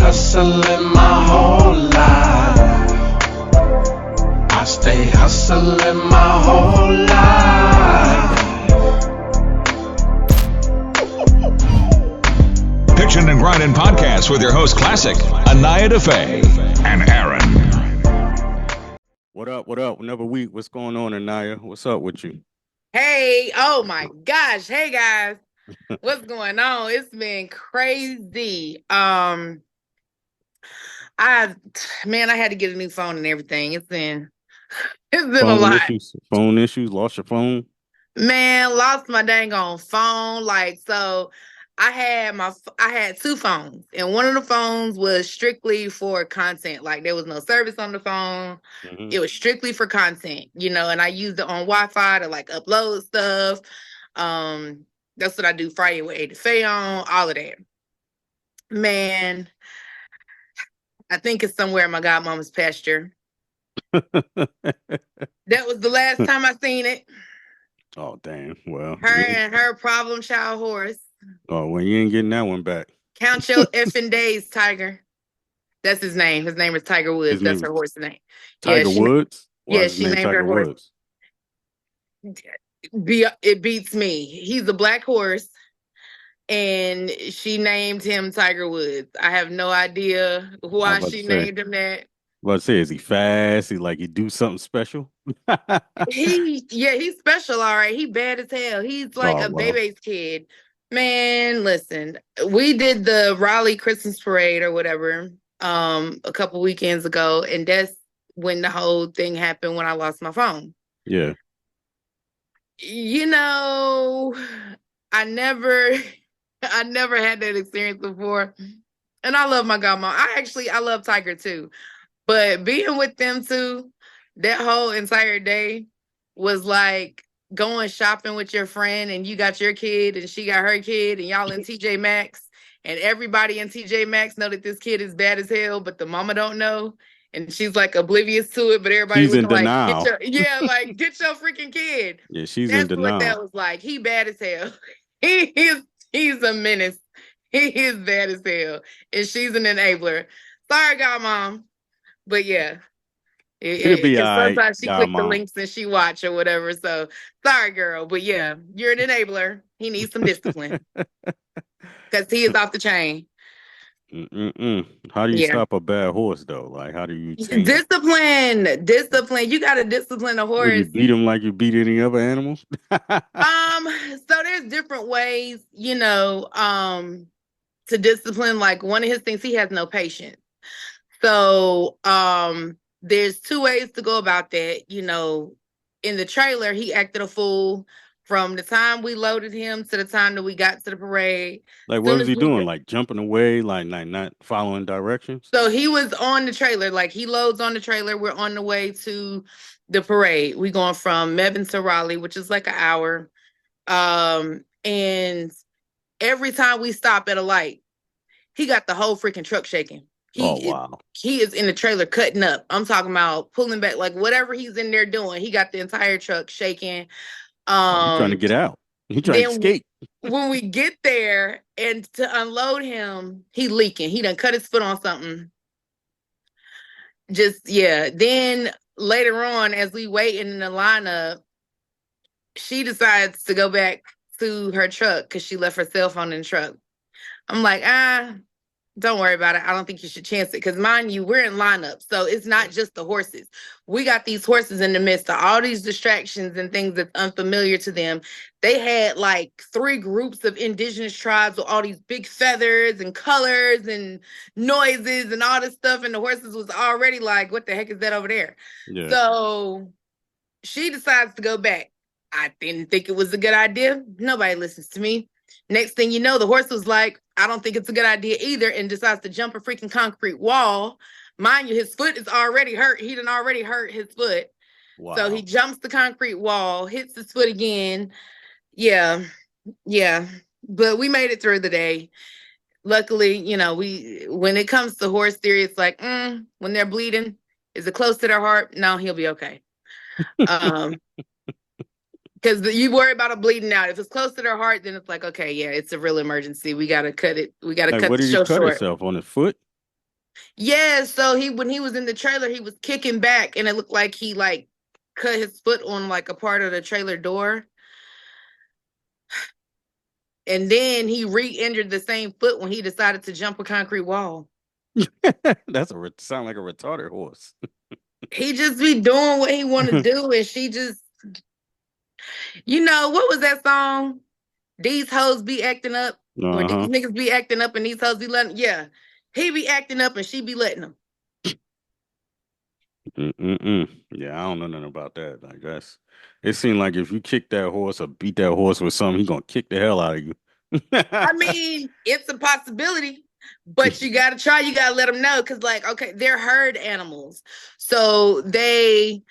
hustling my whole life. I stay hustling my whole life. Pitchin and Grindin podcast with your host Klassik, Anaya, Daffe, and Aaron. What up? What up? Another week. What's going on, Anaya? What's up with you? Hey, oh my gosh. Hey guys. What's going on? It's been crazy. I had to get a new phone and everything. It's been a lot. Phone issues, lost your phone? Man, lost my dang on phone. So I had two phones, and one of the phones was strictly for content. Like there was no service on the phone. Mm-hmm. It was strictly for content, and I used it on Wi-Fi to like upload stuff. That's what I do Friday with Daffe on, all of that. Man, I think it's somewhere in my godmama's pasture. That was the last time I seen it. Oh, damn. Well, her and her problem child horse. Oh, well, you ain't getting that one back. Count your effing days, Tiger. That's his name. His name is Tiger Woods. That's her horse's name. Tiger Woods? Yeah, she named her horse. It beats me. He's a black horse, and she named him Tiger Woods. I have no idea why she named him that. What I say, is he fast? He do something special? He's special, all right. He bad as hell. He's like a baby's kid. Man, listen, we did the Raleigh Christmas parade or whatever a couple weekends ago, and that's when the whole thing happened when I lost my phone. Yeah. I never had that experience before. And I love my godmom. I love Tiger too. But being with them too, that whole entire day was like going shopping with your friend, and you got your kid and she got her kid, and y'all in TJ Maxx, and everybody in TJ Maxx know that this kid is bad as hell, but the mama don't know. And she's like oblivious to it, but everybody's in denial. Get your freaking kid. Yeah, she's That's in denial. what that was like. He bad as hell. He's a menace. He is bad as hell. And she's an enabler. Sorry, godmom. But yeah. It'll be all right. Sometimes she click the links and she watch or whatever. So sorry, girl. But yeah, you're an enabler. He needs some discipline. Because he is off the chain. How do you stop a bad horse though? Like, how do you discipline? You gotta discipline a horse. You beat him like you beat any other animals? So there's different ways, to discipline. Like one of his things, he has no patience. So there's two ways to go about that. In the trailer, he acted a fool from the time we loaded him to the time that we got to the parade. Like, what was he doing? Like jumping away, like not following directions? So he was on the trailer. Like he loads on the trailer. We're on the way to the parade. We going from Mebane to Raleigh, which is like an hour. And every time we stop at a light, he got the whole freaking truck shaking. He is in the trailer cutting up. I'm talking about pulling back, like whatever he's in there doing. He got the entire truck shaking. He's trying to get out. He's trying to escape. When we get there and to unload him, he leaking. He done cut his foot on something. Then later on, as we waiting in the lineup, she decides to go back to her truck because she left her cell phone in the truck. I'm like, don't worry about it. I don't think you should chance it. Because mind you, we're in lineup. So it's not just the horses. We got these horses in the midst of all these distractions and things that's unfamiliar to them. They had like 3 groups of indigenous tribes with all these big feathers and colors and noises and all this stuff. And the horses was already like, what the heck is that over there? Yeah. So she decides to go back. I didn't think it was a good idea. Nobody listens to me. Next thing you know, the horse was like, I don't think it's a good idea either, and decides to jump a freaking concrete wall. Mind you, his foot is already hurt. He done already hurt his foot. Wow. So he jumps the concrete wall, hits his foot again. Yeah. But we made it through the day. Luckily, when it comes to horse theory, it's like, when they're bleeding, is it close to their heart? No, he'll be okay. Because you worry about it bleeding out. If it's close to their heart, then it's like, okay, yeah, it's a real emergency. We got to cut it. We got to cut the show short. What did he cut himself on his foot? Yeah, so when he was in the trailer, he was kicking back, and it looked like he like cut his foot on like a part of the trailer door. And then he re-injured the same foot when he decided to jump a concrete wall. That's sound like a retarded horse. He just be doing what he want to do, and she just, what was that song? These hoes be acting up, or these niggas be acting up, and these hoes be letting. Yeah, he be acting up, and she be letting him. Yeah, I don't know nothing about that. Like it seemed like if you kick that horse or beat that horse with something, he gonna kick the hell out of you. I mean, it's a possibility, but you gotta try. You gotta let them know, because like, okay, they're herd animals, so they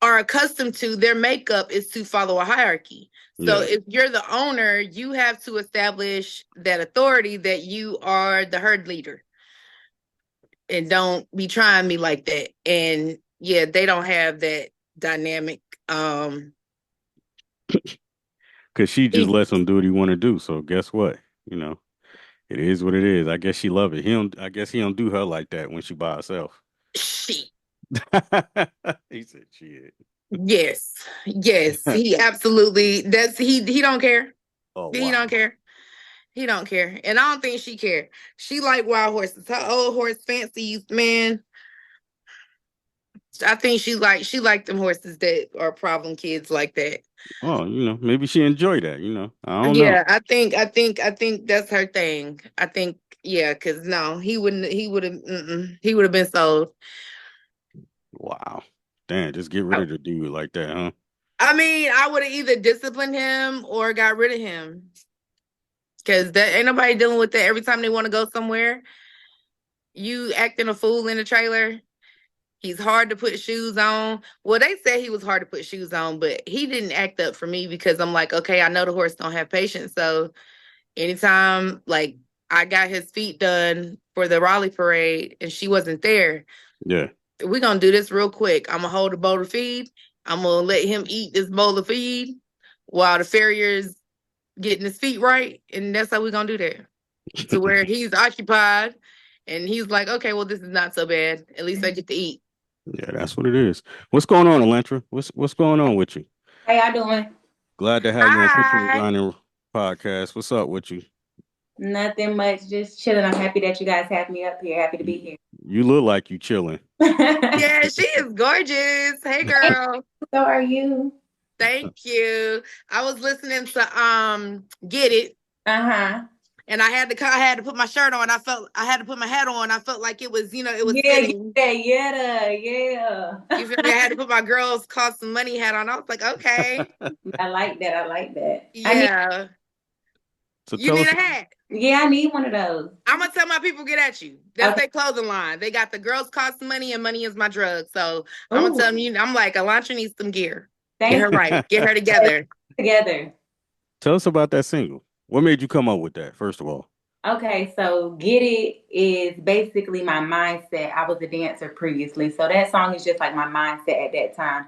are accustomed to their makeup is to follow a hierarchy. So if you're the owner, you have to establish that authority that you are the herd leader. And don't be trying me like that. And yeah, they don't have that dynamic. Because she just lets him do what he want to do. So guess what? It is what it is. I guess she love it. I guess he don't do her like that when she by herself. She. He said shit. Yes. He absolutely. He don't care. Oh, wow. He don't care. He don't care. And I don't think she care. She like wild horses. Her old horse fancies, man. I think she like them horses that are problem kids like that. Oh, maybe she enjoyed that, I don't know. Yeah, I think that's her thing. I think, yeah, because no, he would have been sold. Wow. Damn, just get rid of the dude like that, huh? I mean, I would have either disciplined him or got rid of him. Because that ain't nobody dealing with that. Every time they want to go somewhere, you acting a fool in the trailer. He's hard to put shoes on. Well, they said he was hard to put shoes on, but he didn't act up for me, because I'm like, okay, I know the horse don't have patience. So anytime, like, I got his feet done for the Raleigh parade and she wasn't there. Yeah. We're going to do this real quick. I'm going to hold a bowl of feed. I'm going to let him eat this bowl of feed while the farrier's getting his feet right. And that's how we're going to do that. To where he's occupied and he's like, okay, well, this is not so bad. At least I get to eat. Yeah, that's what it is. What's going on, Alantra? What's going on with you? How y'all doing? Glad to have you on Pitchin Grindnin podcast. What's up with you? Nothing much, just chilling. I'm happy that you guys have me up here. Happy to be here. You look like you chilling. Yeah, she is gorgeous. Hey, girl. So are you? Thank you. I was listening to Get It. And I had to put my shirt on. I had to put my hat on. I felt like it was fitting. Yeah. You feel me? I had to put my girls cost some money hat on. I was like, okay. I like that. Yeah. So you need a hat. Yeah, I need one of those. I'm gonna tell my people get at you. That's their clothing line. They got the girls cost money and money is my drug. So I'm gonna tell them, I'm like, Alantra needs some gear. Get her right. Get her together. Tell us about that single. What made you come up with that, first of all? Okay, so Get It is basically my mindset. I was a dancer previously, so that song is just like my mindset at that time.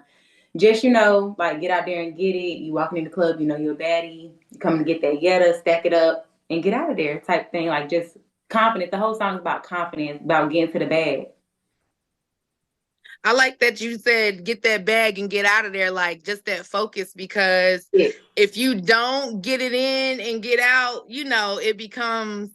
Just, like get out there and get it. You walking in the club, you're a baddie. You come to get that yetta, stack it up, and get out of there type thing. Like just confidence. The whole song is about confidence, about getting to the bag. I like that you said get that bag and get out of there, like just that focus, because if you don't get it in and get out, it becomes,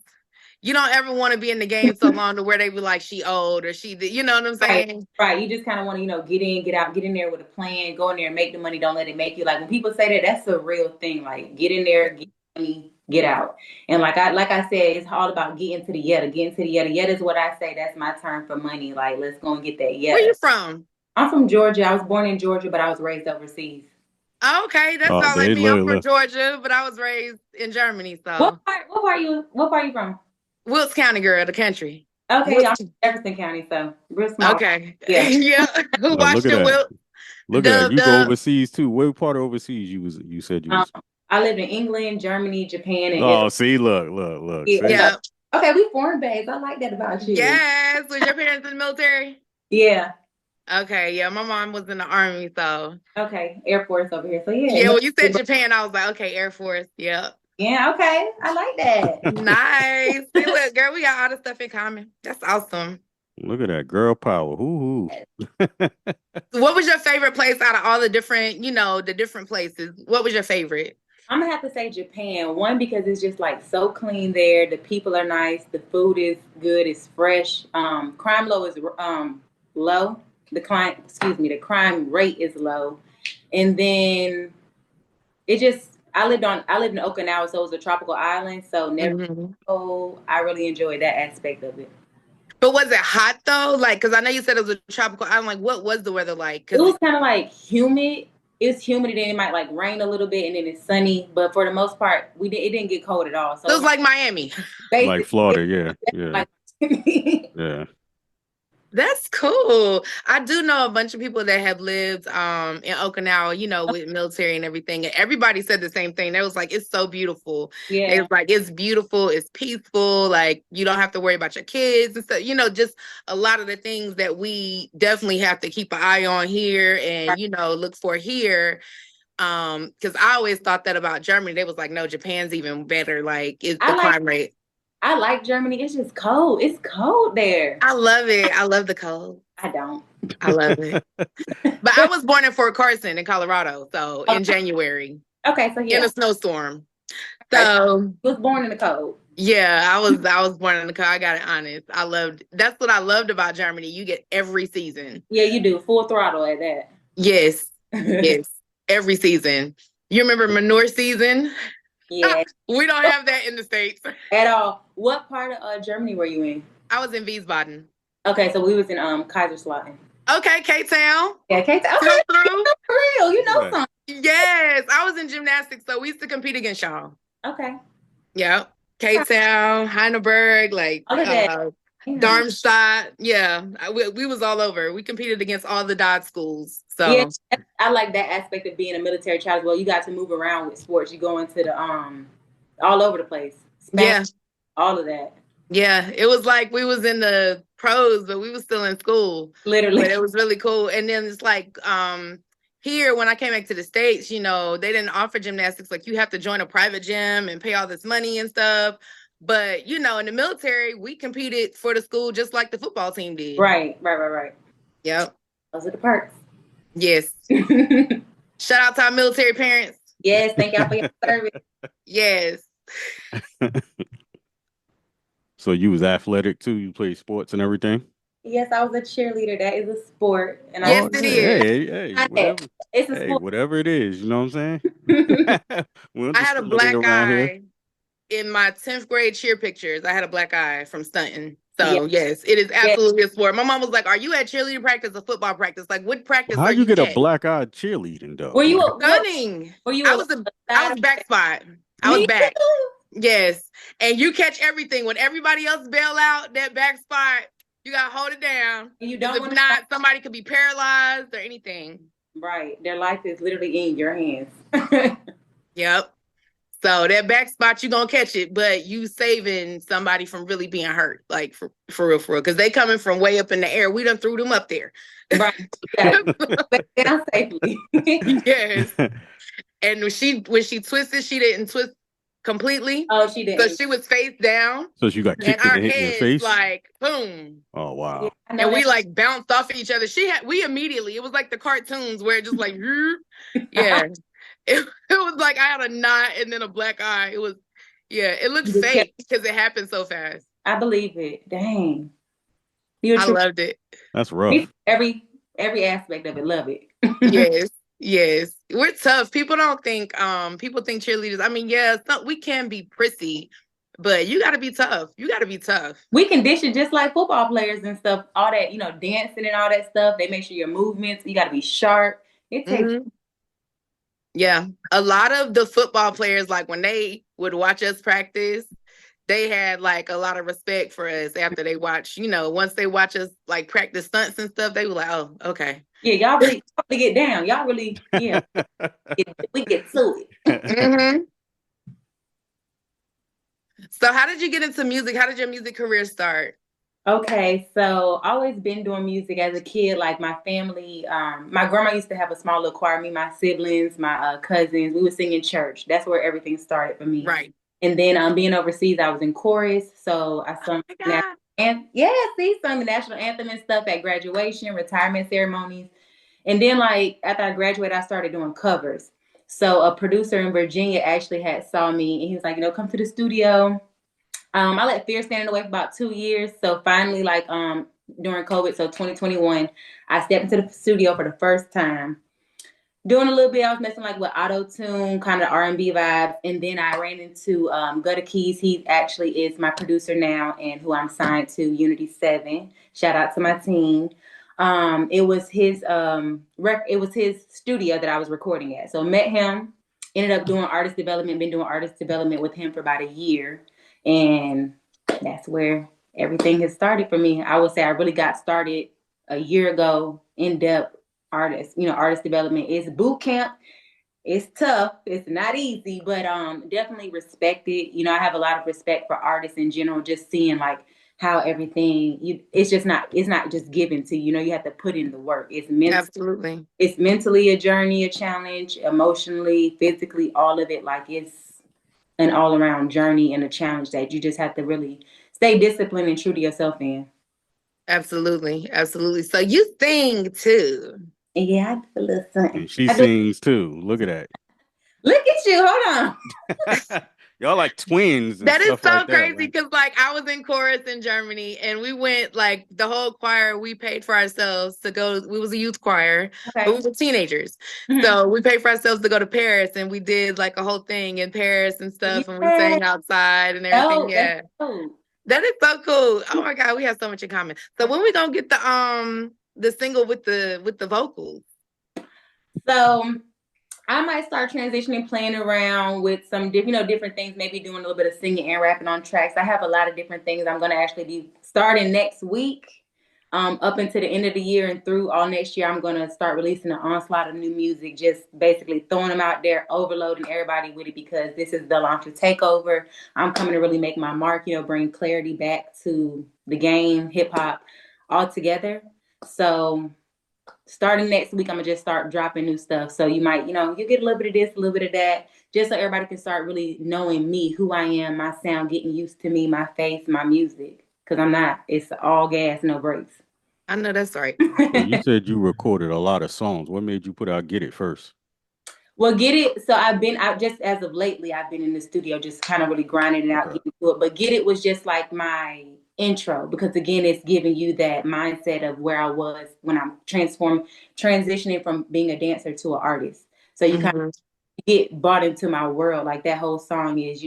you don't ever want to be in the game so long to where they be like, she old or she, you know what I'm saying? Right. You just kind of want to, get in, get out, get in there with a plan, go in there and make the money. Don't let it make you. Like when people say that, that's a real thing. Like get in there, get money, get out. And like I said, it's all about getting to the yetta. Yetta is what I say. That's my term for money. Like, let's go and get that yetta. Where you from? I'm from Georgia. I was born in Georgia, but I was raised overseas. Okay, that's all like me. I'm from Georgia, but I was raised in Germany. So what part you from? Wilkes County, girl, the country. Okay, I'm from Jefferson County, so real small. Okay, yeah. Who watched the Wilkes? Look at that. You go overseas too. What part of overseas you said you was? I lived in England, Germany, Japan, and Italy. See, look. Yeah. Okay, we foreign babes. I like that about you. Yes. Was your parents in the military? Yeah. Okay, yeah. My mom was in the Army, so. Okay, Air Force over here. So yeah. Yeah, when you said Japan, I was like, okay, Air Force. Yeah. Yeah, okay. I like that. Nice. See, look, girl, we got all the stuff in common. That's awesome. Look at that girl power. Hoo hoo. What was your favorite place out of all the different, the different places? What was your favorite? I'm gonna have to say Japan. One, because it's just like so clean there. The people are nice. The food is good. It's fresh. Crime low is low. The crime rate is low. And then I lived in Okinawa, so it was a tropical island. So I really enjoyed that aspect of it. But was it hot though? Like, because I know you said it was a tropical island. Like, what was the weather like? It was kind of like humid. It's humid, and then it might like rain a little bit, and then it's sunny. But for the most part, it didn't get cold at all. So it was like Miami, like Florida. Yeah. Yeah. That's cool. I do know a bunch of people that have lived in Okinawa, with military and everything. And everybody said the same thing. They was like, it's so beautiful. Yeah. It was like, it's beautiful, it's peaceful, like you don't have to worry about your kids and stuff, just a lot of the things that we definitely have to keep an eye on here and, look for here. Because I always thought that about Germany. They was like, no, Japan's even better. Like, it's the crime rate. I like Germany. It's just cold. It's cold there. I love it. I love the cold. I don't. I love it. But I was born in Fort Carson in Colorado, so in January. Okay, so yeah. In a snowstorm. So I was born in the cold. Yeah, I was born in the cold. I got it honest. That's what I loved about Germany. You get every season. Yeah, you do. Full throttle at that. Yes. Yes. Every season. You remember manure season? Yeah. We don't have that in the States. At all. What part of Germany were you in? I was in Wiesbaden. Okay, so we was in Kaiserslautern. Okay, K-Town. Yeah, K-Town. Okay, for real. You know something. Yes, I was in gymnastics, so we used to compete against y'all. Okay. Yep. K-Town, Heidelberg, Darmstadt. Yeah, we was all over. We competed against all the Dodge schools. So yeah, I like that aspect of being a military child as well. You got to move around with sports. You go into the all over the place. Spanish, all of that. Yeah, it was like we was in the pros, but we was still in school. Literally. But it was really cool. And then it's like here, when I came back to the States, they didn't offer gymnastics. Like you have to join a private gym and pay all this money and stuff. But, in the military, we competed for the school just like the football team did. Right. Yep. Those are the perks. Yes. Shout out to our military parents. Yes, thank y'all for your service. Yes. So you was athletic too? You played sports and everything? Yes, I was a cheerleader. That is a sport. And yes, it is. Hey, whatever. It's a sport. Whatever it is, you know what I'm saying? I had a black eye in my 10th grade cheer pictures. I had a black eye from stunting. So yes, it is absolutely a sport. My mom was like, "Are you at cheerleading practice or football practice? Like, what practice How are you get at? A black eye cheerleading though? Were you stunning? I was back spot. I was back. Yes, and you catch everything when everybody else bail out. That back spot, you gotta hold it down. You don't. If not, somebody could be paralyzed or anything. Right, their life is literally in your hands. Yep. So that back spot, you gonna catch it, but you saving somebody from really being hurt, like for real, because they coming from way up in the air. We done threw them up there. Right. But down safely. Yes. And when she twisted, she didn't twist completely. Oh, she didn't. So she was face down. So she got kicked in the face. Like boom. Oh wow. Yeah, and we like bounced off of each other. We immediately, it was like the cartoons where it just like yeah. It was like I had a knot and then a black eye. It was, it looked fake because it happened so fast. I believe it. Dang. I loved it. That's rough. Every aspect of it, love it. Yes. We're tough. People don't think, people think cheerleaders. I mean, we can be prissy, but you got to be tough. We condition just like football players and stuff. All that, dancing and all that stuff. They make sure your movements, you got to be sharp. It takes. Yeah. A lot of the football players, like when they would watch us practice, they had like a lot of respect for us after they watch, once they watch us like practice stunts and stuff, they were like, oh, okay. Yeah, y'all really get down. Y'all really, we get to it. So how did you get into music? How did your music career start? Okay, so always been doing music as a kid. Like my family, my grandma used to have a small little choir. Me, my siblings, my cousins, we would sing in church. That's where everything started for me. Right. And then being overseas, I was in chorus, so I sung Oh my God. and yeah, see, sung the national anthem and stuff at graduation, retirement ceremonies. And then like after I graduated, I started doing covers. So a producer in Virginia actually had saw me and he was like, come to the studio. I let fear stand in the way for about 2 years. So finally, like during COVID, so 2021, I stepped into the studio for the first time. Doing a little bit, I was messing like with auto tune, kind of R&B vibes, and then I ran into Gutter Keys. He actually is my producer now, and who I'm signed to Unity 7. Shout out to my team. It was his it was his studio that I was recording at. So met him, ended up doing artist development. Been doing artist development with him for about a year, and that's where everything has started for me. I would say I really got started a year ago, in depth artist. Artist development is boot camp. It's tough. It's not easy, but definitely respect it. I have a lot of respect for artists in general, just seeing like how everything it's not just given to you. You have to put in the work. Absolutely. It's mentally a journey, a challenge, emotionally, physically, all of it. Like it's an all around journey and a challenge that you just have to really stay disciplined and true to yourself in. Absolutely. Absolutely. So you sing too. Yeah, I do a little something. And she sings too. Look at that. Look at you. Hold on. Y'all like twins and That is stuff so like that. crazy Like, because like I was in chorus in Germany and we went like the whole choir, we paid for ourselves to go. We was a youth choir, but we were teenagers. Mhm. So we paid for ourselves to go to Paris and we did like a whole thing in Paris and stuff and we sang outside and everything. Yeah. That is so cool. Oh my God, we have so much in common. So when we gonna get the single with the vocals? So I might start transitioning, playing around with some different things, maybe doing a little bit of singing and rapping on tracks. I have a lot of different things I'm going to actually be starting next week, up until the end of the year and through all next year. I'm going to start releasing an onslaught of new music, just basically throwing them out there, overloading everybody with it, because this is the Alantra takeover. I'm coming to really make my mark, bring clarity back to the game, hip hop altogether. So starting next week, I'm gonna just start dropping new stuff. So you might, you get a little bit of this, a little bit of that, just so everybody can start really knowing me, who I am, my sound, getting used to me, my face, my music. Because I'm not. It's all gas, no brakes. I know that's right. so you said you recorded a lot of songs. What made you put out Get It first? Well, Get It. So I've been out just as of lately. I've been in the studio, just kind of really grinding it out, getting to it. But Get It was just like my intro, because again, it's giving you that mindset of where I was when I'm transitioning from being a dancer to an artist. So you kind of get bought into my world. Like that whole song is,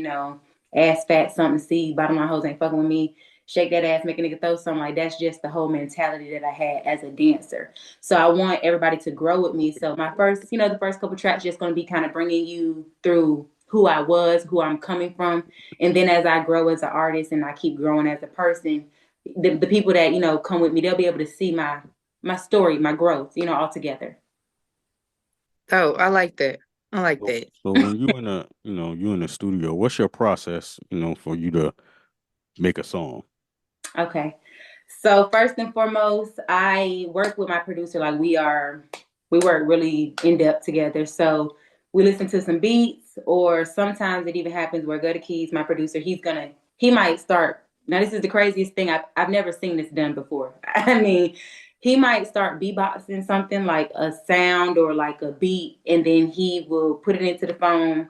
ass fat, something to see, bottom line hoes ain't fucking with me. Shake that ass, make a nigga throw something. Like that's just the whole mentality that I had as a dancer. So I want everybody to grow with me. So my first, the first couple tracks just going to be kind of bringing you through who I was, who I'm coming from. And then as I grow as an artist and I keep growing as a person, the people that, come with me, they'll be able to see my story, my growth, all together. Oh, I like that. I like that. So when you in a, you in the studio, what's your process, for you to make a song? Okay. So first and foremost, I work with my producer. Like we work really in depth together. So we listen to some beats, or sometimes it even happens where Gutter Keys, my producer, he might start. Now this is the craziest thing. I've never seen this done before. I mean, he might start beatboxing something like a sound or like a beat, and then he will put it into the phone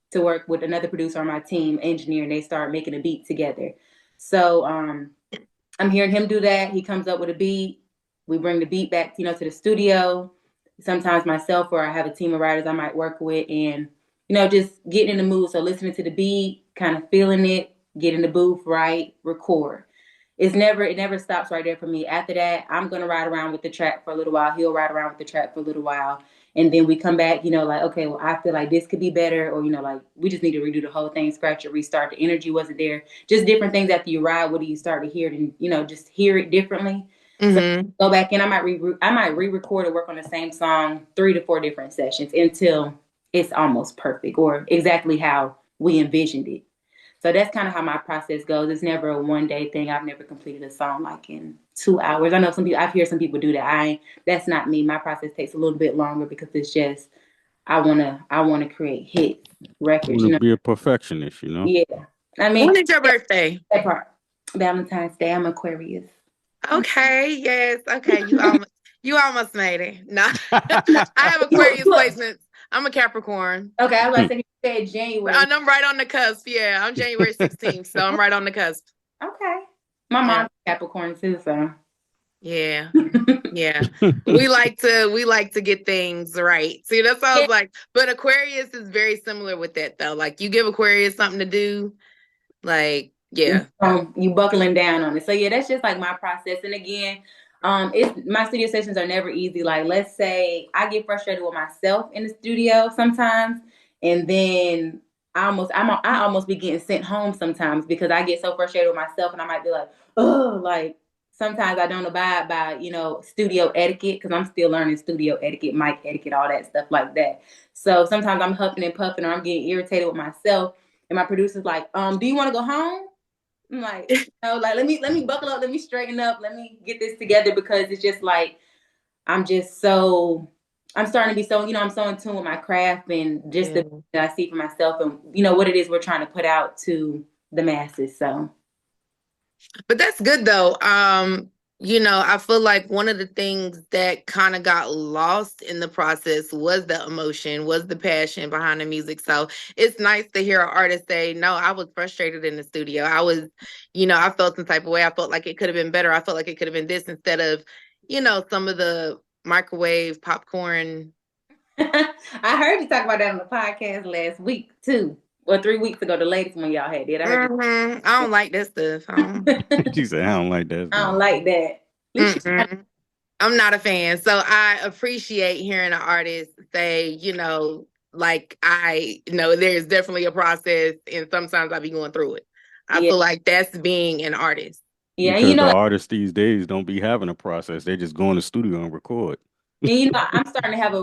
to work with another producer on my team, engineer, and they start making a beat together. So I'm hearing him do that. He comes up with a beat. We bring the beat back, to the studio. Sometimes myself, or I have a team of writers I might work with, and just getting in the mood. So listening to the beat, kind of feeling it, get in the booth, write, record. It never stops right there for me. After that, I'm gonna ride around with the track for a little while. He'll ride around with the track for a little while. And then we come back, like, okay, well, I feel like this could be better, or, like, we just need to redo the whole thing, scratch it, restart. The energy wasn't there. Just different things after you ride. What do you start to hear it and, just hear it differently? So go back in. I might re-record or work on the same song 3 to 4 different sessions until it's almost perfect or exactly how we envisioned it. So that's kind of how my process goes. It's never a one day thing. I've never completed a song like in 2 hours. I know some people, I've heard some people do that. That's not me. My process takes a little bit longer because it's just, I wanna create hits, records, Want to be a perfectionist, Yeah. I mean, when is your birthday? that part. Valentine's Day. I'm Aquarius. Okay, yes. Okay, you almost made it. No. I have Aquarius placements. I'm a Capricorn. Okay, I was about to say you said January. And I'm right on the cusp. Yeah, I'm January 16th, so I'm right on the cusp. Okay. My mom's Capricorn too, so. Yeah. Yeah. We like to get things right. See, that's what I was like. But Aquarius is very similar with that though. Like you give Aquarius something to do, like, yeah. You buckling down on it. So yeah, that's just like my process. And again, my studio sessions are never easy. Like let's say I get frustrated with myself in the studio sometimes, and then I almost be getting sent home sometimes because I get so frustrated with myself, and I might be like, oh, like sometimes I don't abide by studio etiquette because I'm still learning studio etiquette, mic etiquette, all that stuff like that. So sometimes I'm huffing and puffing, or I'm getting irritated with myself, and my producer's like, do you want to go home? I'm like, like let me buckle up, let me straighten up, let me get this together, because it's just like I'm starting to be so, I'm so in tune with my craft and just the that I see for myself and what it is we're trying to put out to the masses. So But that's good though. I feel like one of the things that kind of got lost in the process was the emotion, was the passion behind the music. So it's nice to hear an artist say, no, I was frustrated in the studio. I was, I felt some type of way. I felt like it could have been better. I felt like it could have been this instead of, some of the microwave popcorn. I heard you talk about that on the podcast last week too. Or 3 weeks ago, the latest one y'all had. I don't like that stuff. She said, I don't like that. I don't like that. I'm not a fan. So I appreciate hearing an artist say, like I know there's definitely a process and sometimes I be going through it. I feel like that's being an artist. Yeah, because the artists these days don't be having a process. They just go in the studio and record. And I'm starting to have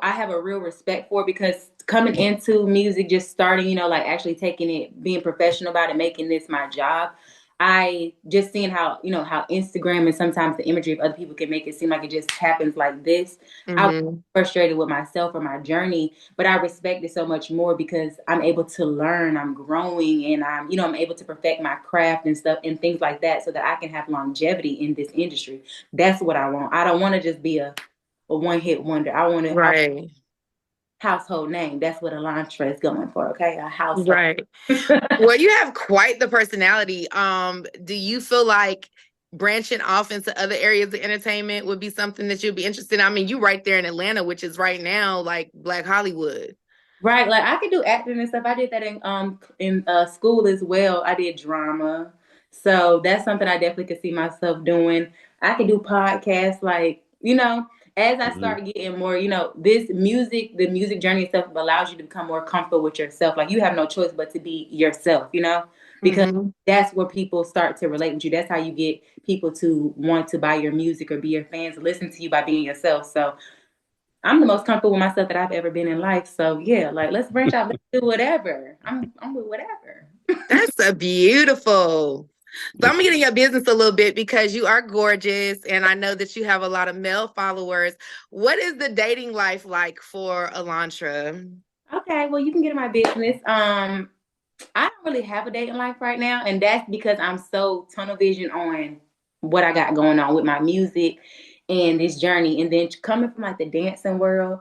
I have a real respect for it, because coming into music, just starting, like actually taking it, being professional about it, making this my job. I just seeing how, how Instagram and sometimes the imagery of other people can make it seem like it just happens like this. I was frustrated with myself or my journey, but I respect it so much more because I'm able to learn, I'm growing, and I'm able to perfect my craft and stuff and things like that so that I can have longevity in this industry. That's what I want. I don't want to just be a one-hit wonder. I want to household name. That's what Alantra is going for. Okay, a household. Right. Well, you have quite the personality. Do you feel like branching off into other areas of entertainment would be something that you'd be interested in? I mean, you right there in Atlanta, which is right now like Black Hollywood. Right. Like I could do acting and stuff. I did that in school as well. I did drama. So that's something I definitely could see myself doing. I could do podcasts, like, as I start getting more, the music journey itself allows you to become more comfortable with yourself. Like you have no choice but to be yourself, because that's where people start to relate with you. That's how you get people to want to buy your music or be your fans, listen to you by being yourself. So I'm the most comfortable with myself that I've ever been in life. So yeah, like let's branch out, let's do whatever. I'm with whatever. That's a beautiful. So I'm gonna get in your business a little bit because you are gorgeous and I know that you have a lot of male followers. What is the dating life like for Alantra? Okay, well, you can get in my business. I don't really have a dating life right now, and that's because I'm so tunnel vision on what I got going on with my music and this journey. And then coming from like the dancing world,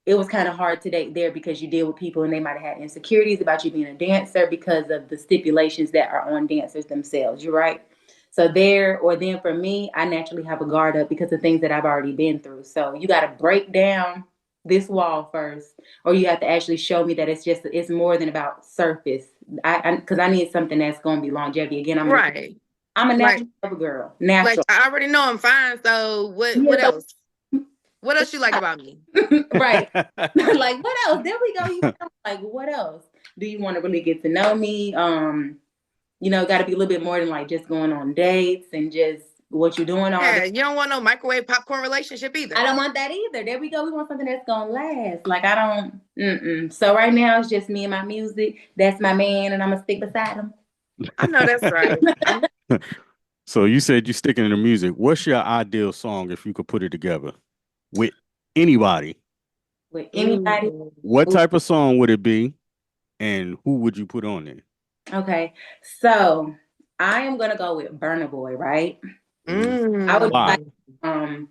it was kind of hard to date there because you deal with people and they might have had insecurities about you being a dancer because of the stipulations that are on dancers themselves. You're right. So then for me, I naturally have a guard up because of things that I've already been through. So you got to break down this wall first, or you have to actually show me that it's more than about surface. Because I need something that's going to be longevity. Again, I'm a natural girl. Natural. Like I already know I'm fine. So what else? What else you like about me? Right. Like, what else? There we go. Like, what else? Do you want to really get to know me? Got to be a little bit more than like just going on dates and just, what you doing all Yeah, day. you don't want no microwave popcorn relationship either. I don't want that either. There we go. We want something that's gonna last. Like I don't. So right now it's just me and my music. That's my man, and I'm gonna stick beside him. I know that's right. So you said you're sticking to the music. What's your ideal song if you could put it together with anybody? With anybody. Ooh. What type of song would it be, and who would you put on there? Okay, so I am gonna go with Burna Boy, right? I would Why? like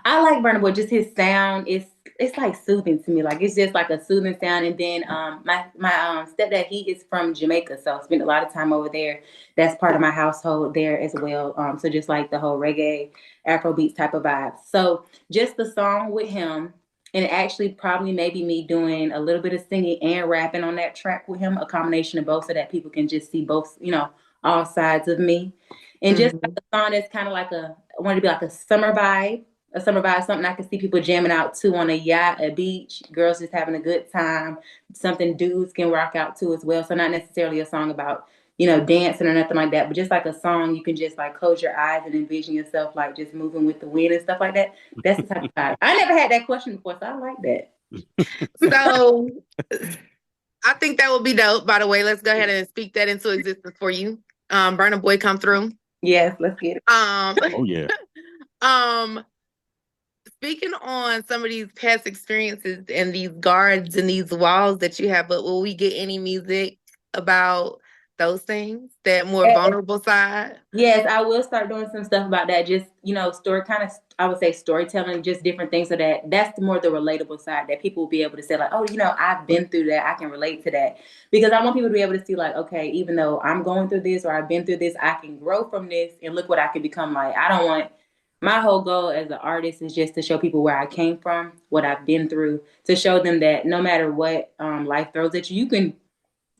I like Burna Boy, just his sound. It's like soothing to me. Like it's just like a soothing sound. And then my stepdad, he is from Jamaica, so I spent a lot of time over there. That's part of my household there as well. So just like the whole reggae, Afrobeats type of vibes. So just the song with him, and actually probably maybe me doing a little bit of singing and rapping on that track with him, a combination of both, so that people can just see both, all sides of me. And just like a song that's kind of like I want it to be like a summer vibe, something I can see people jamming out to on a yacht, a beach, girls just having a good time, something dudes can rock out to as well. So not necessarily a song about, dancing or nothing like that, but just like a song you can just like close your eyes and envision yourself like just moving with the wind and stuff like that. That's the type of vibe. I never had that question before, so I like that. So I think that would be dope, by the way. Let's go ahead and speak that into existence for you. Burna Boy, come through. Yes, let's get it. Oh yeah. Speaking on some of these past experiences and these guards and these walls that you have, but will we get any music about those things, that more vulnerable side? Yes, I will start doing some stuff about that. Just, story kind of, I would say storytelling, just different things so that's more the relatable side that people will be able to say like, oh, I've been through that. I can relate to that, because I want people to be able to see like, okay, even though I'm going through this or I've been through this, I can grow from this and look what I can become. Like, I don't want, my whole goal as an artist is just to show people where I came from, what I've been through, to show them that no matter what life throws at you,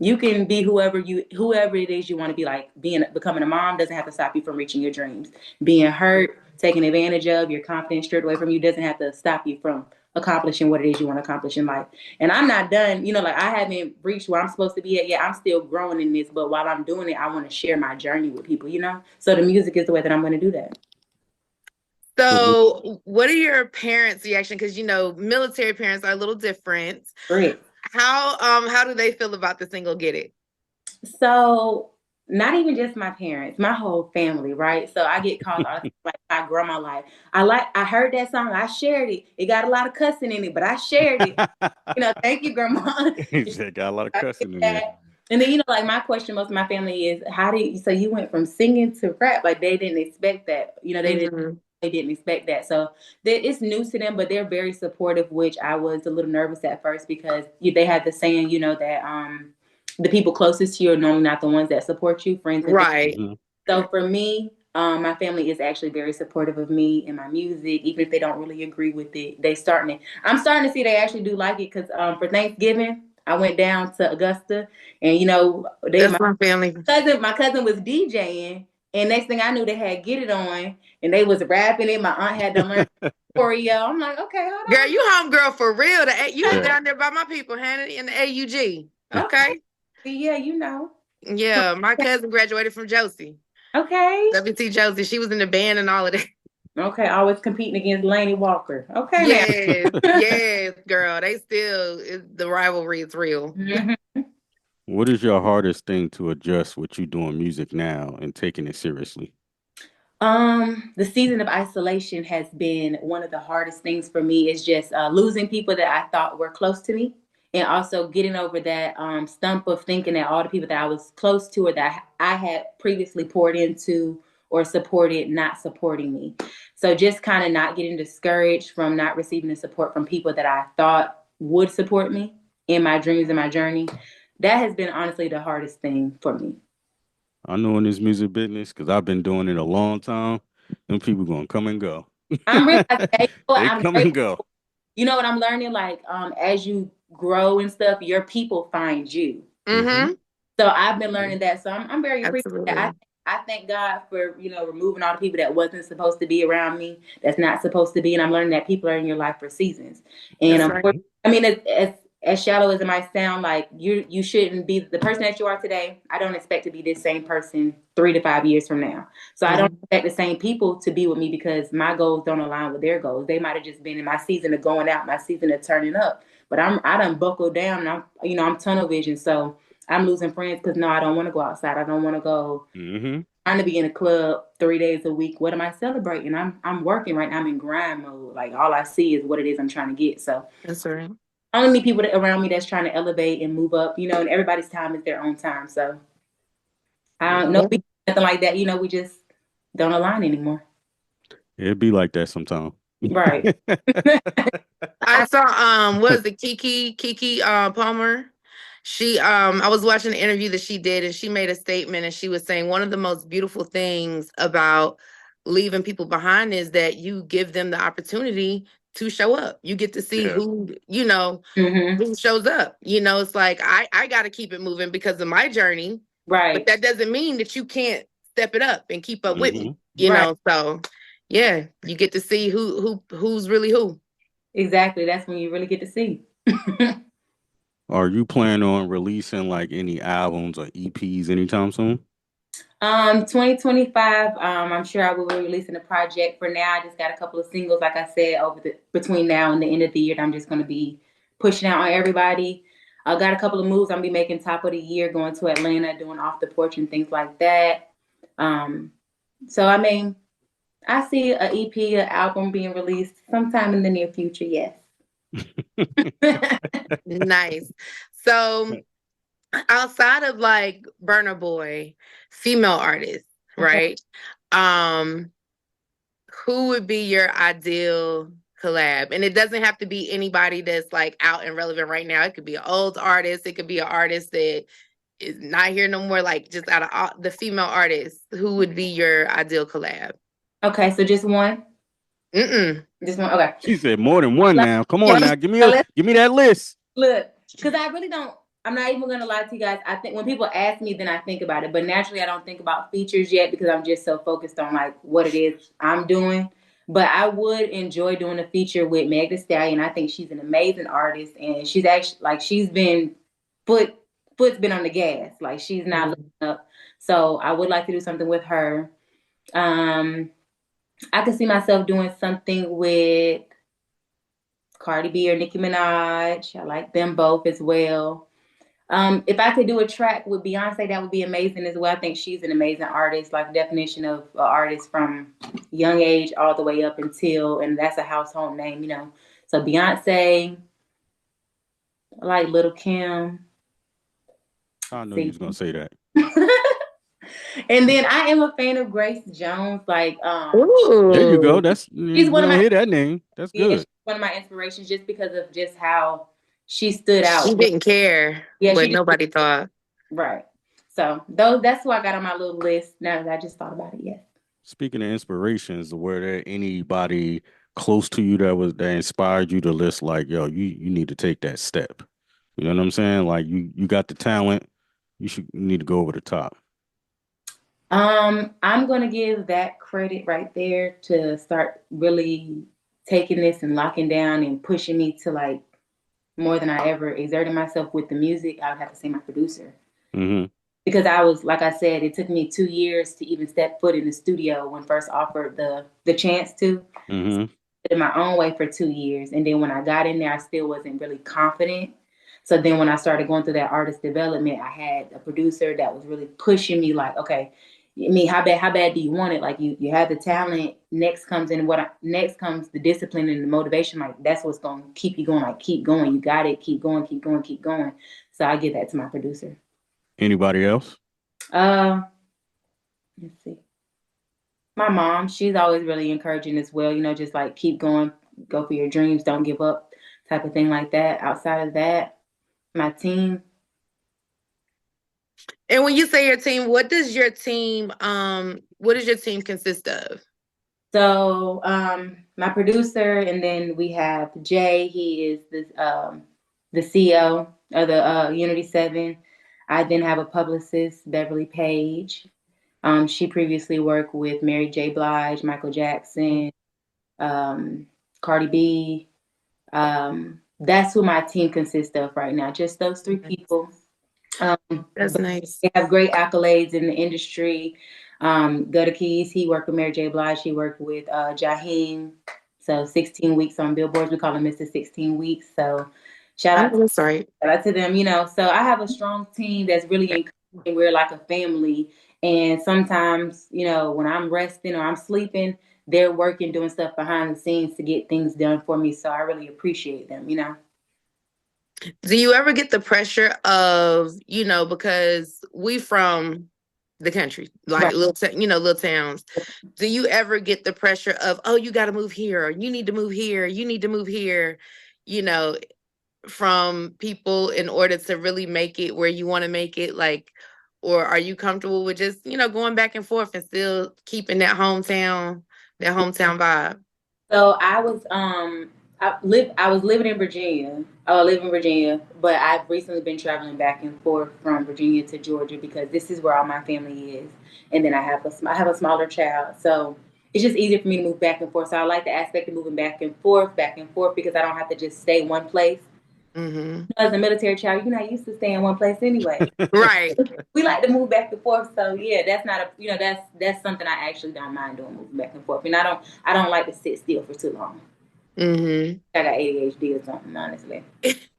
you can be whoever it is you want to be. Like becoming a mom doesn't have to stop you from reaching your dreams. Being hurt, taken advantage of, your confidence stripped away from you doesn't have to stop you from accomplishing what it is you want to accomplish in life. And I'm not done, like I haven't reached where I'm supposed to be at yet. I'm still growing in this, but while I'm doing it, I want to share my journey with people, So the music is the way that I'm going to do that. So what are your parents' reaction? Because, military parents are a little different. Great. How do they feel about the single Get It? So not even just my parents, my whole family, right? So I get called out like my grandma, like I heard that song, I shared it. It got a lot of cussing in it, but I shared it. Thank you, grandma. It got a lot of cussing in it. And then, like my question, most of my family is, so you went from singing to rap? Like they didn't expect that. They didn't expect that. So it's new to them, but they're very supportive, which I was a little nervous at first because they had the saying, that the people closest to you are normally not the ones that support you, friends. Right. So for me, my family is actually very supportive of me and my music, even if they don't really agree with it. I'm starting to see they actually do like it, because for Thanksgiving, I went down to Augusta, and my family. My cousin was DJing. And next thing I knew, they had Get It on, and they was rapping it. My aunt had to learn choreo. I'm like, okay, hold on. Girl, you home girl for real. You was down there by my people, Hannah, in the AUG. Okay. Yeah, Yeah, my cousin graduated from Josie. Okay. WT Josie. She was in the band and all of that. Okay, always competing against Laney Walker. Okay. Yes, yes, girl. The rivalry is real. Mm-hmm. What is your hardest thing to adjust with you doing music now and taking it seriously? The season of isolation has been one of the hardest things for me. Is just losing people that I thought were close to me, and also getting over that stump of thinking that all the people that I was close to or that I had previously poured into or supported not supporting me. So just kind of not getting discouraged from not receiving the support from people that I thought would support me in my dreams and my journey. That has been honestly the hardest thing for me. I know in this music business, because I've been doing it a long time, them people going to come and go. I'm realizing they come and go. You know what I'm learning? Like, as you grow and stuff, your people find you. Mm-hmm. So I've been learning that. So I'm very appreciative. I thank God for, removing all the people that wasn't supposed to be around me, that's not supposed to be. And I'm learning that people are in your life for seasons. And as shallow as it might sound, like you shouldn't be the person that you are today. I don't expect to be this same person 3 to 5 years from now. So I don't expect the same people to be with me because my goals don't align with their goals. They might have just been in my season of going out, my season of turning up. But I done buckled down and I'm tunnel vision. So I'm losing friends because no, I don't want to go outside. I don't want to go trying to be in a club 3 days a week. What am I celebrating? I'm working right now. I'm in grind mode. Like all I see is what it is I'm trying to get. So That's right. I only need people around me that's trying to elevate and move up, and everybody's time is their own time. So I don't know nothing like that. We just don't align anymore. It'd be like that sometimes. Right. I saw what is it, Kiki Palmer. She I was watching an interview that she did and she made a statement and she was saying one of the most beautiful things about leaving people behind is that you give them the opportunity to show up. You get to see who, who shows up. It's like I gotta keep it moving because of my journey. Right. But that doesn't mean that you can't step it up and keep up with me. Right. So yeah, you get to see who's really who. Exactly. That's when you really get to see. Are you planning on releasing like any albums or EPs anytime soon? 2025, I'm sure I will be releasing a project. For now, I just got a couple of singles, like I said, between now and the end of the year that I'm just going to be pushing out on everybody. I got a couple of moves. I'm going to be making top of the year, going to Atlanta, doing off the porch and things like that. So, I mean, I see an EP, an album being released sometime in the near future, yes. Nice. So outside of like Burna Boy, female artists, right? Who would be your ideal collab? And it doesn't have to be anybody that's like out and relevant right now. It could be an old artist. It could be an artist that is not here no more. Like just out of the female artists, who would be your ideal collab? Okay, so just one? Just one. Okay. She said more than one now. Come on now. Give me that list. Look, because I really don't. I'm not even going to lie to you guys. I think when people ask me, then I think about it. But naturally, I don't think about features yet because I'm just so focused on like what it is I'm doing. But I would enjoy doing a feature with Meg Thee Stallion. I think she's an amazing artist, and she's actually like she's been foot's been on the gas. Like she's not looking up. So I would like to do something with her. I could see myself doing something with Cardi B or Nicki Minaj. I like them both as well. If I could do a track with Beyonce, that would be amazing as well. I think she's an amazing artist, like definition of an artist from young age all the way up until, and that's a household name, So Beyonce, I like Lil' Kim. I know you was gonna say that. And then I am a fan of Grace Jones. Like, there you go. She's one of my. Hear that name? That's good. She's one of my inspirations, just because of just how she stood out. She didn't care what nobody thought. Right. So that's who I got on my little list. Now that I just thought about it, yes. Speaking of inspirations, were there anybody close to you that inspired you to list like, yo, you need to take that step? You know what I'm saying? Like you got the talent, you need to go over the top. I'm gonna give that credit right there to start really taking this and locking down and pushing me to like more than I ever exerted myself with the music. I would have to say my producer. Because I was, like I said, it took me 2 years to even step foot in the studio when first offered the chance to. In my own way for 2 years. And then when I got in there, I still wasn't really confident. So then when I started going through that artist development, I had a producer that was really pushing me like, okay, I mean, how bad do you want it? Like you have the talent. Next comes the discipline and the motivation. Like that's what's going to keep you going. Like keep going. You got it. Keep going. Keep going. Keep going. So I give that to my producer. Anybody else? Let's see. My mom, she's always really encouraging as well. Just like keep going, go for your dreams, don't give up, type of thing like that. Outside of that, my team. And when you say your team, what does your team consist of? So my producer, and then we have Jay. He is the CEO of the Unity 7. I then have a publicist, Beverly Page. She previously worked with Mary J. Blige, Michael Jackson, Cardi B. that's who my team consists of right now. Just those 3 people. That's nice. They have great accolades in the industry. Gutter Keys, he worked with Mary J. Blige. He worked with Jaheim. So 16 weeks on billboards. We call him Mr. 16 Weeks. So shout out, That's right. shout out to them. So I have a strong team that's really encouraging. We're like a family. And sometimes, when I'm resting or I'm sleeping, they're working, doing stuff behind the scenes to get things done for me. So I really appreciate them. Do you ever get the pressure of, because we from the country, like Right. little towns. Do you ever get the pressure of, oh, you got to move here, or you need to move here, you need to move here, from people in order to really make it where you want to make it? Like, or are you comfortable with just, going back and forth and still keeping that hometown vibe? So I was living in Virginia. I live in Virginia, but I've recently been traveling back and forth from Virginia to Georgia because this is where all my family is. And then I have a smaller child, so it's just easier for me to move back and forth. So I like the aspect of moving back and forth, because I don't have to just stay one place. Mm-hmm. As a military child, you're not used to staying in one place anyway. Right. We like to move back and forth. So yeah, that's not that's something I actually don't mind doing, moving back and forth. And I don't like to sit still for too long. Mm-hmm. I got ADHD or something, honestly. If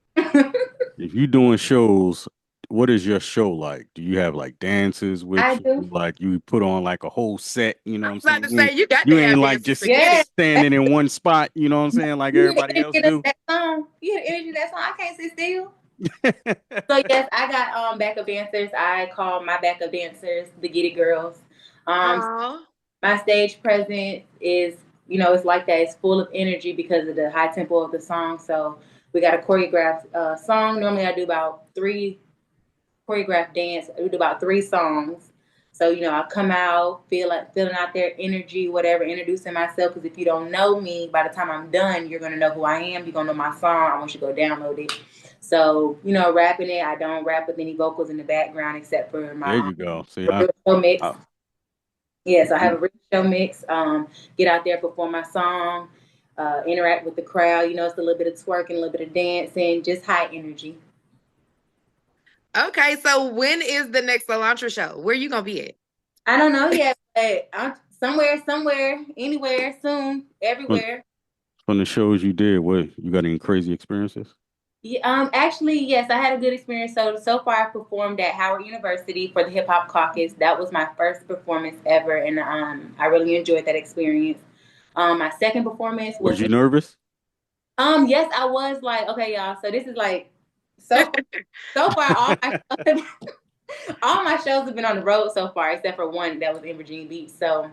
you're doing shows, what is your show like? Do you have like dances with I you? do. Like you put on like a whole set, you know I what was I'm about to saying? say, you got You to ain't have like dances just to get it. standing in one spot, you know what I'm saying? Like everybody else do. That song. You hear the energy of that song? I can't sit still. So yes, I got backup dancers. I call my backup dancers the Get It Girls. Aw. My stage presence is, it's like that. It's full of energy because of the high tempo of the song. So we got a choreographed song. Normally I do about 3 choreographed dance. I do about 3 songs. So, I come out, feeling out their energy, whatever, introducing myself. Because if you don't know me, by the time I'm done, you're going to know who I am. You're going to know my song. I want you to go download it. So, rapping it, I don't rap with any vocals in the background except for my There you go. See, show mix. Yes, I have a real show mix. Get out there, perform my song, interact with the crowd. It's a little bit of twerking, a little bit of dancing, just high energy. Okay, so when is the next Alantra show? Where you gonna be at? I don't know yet, but I'm somewhere, anywhere, soon, everywhere. From the shows you did, what you got any crazy experiences? Yeah, actually, yes, I had a good experience. So far, I performed at Howard University for the Hip Hop Caucus. That was my first performance ever, and I really enjoyed that experience. My second performance Was you nervous? Yes, I was like, okay, y'all. So this is like so far all my shows have been on the road so far, except for one that was in Virginia Beach. So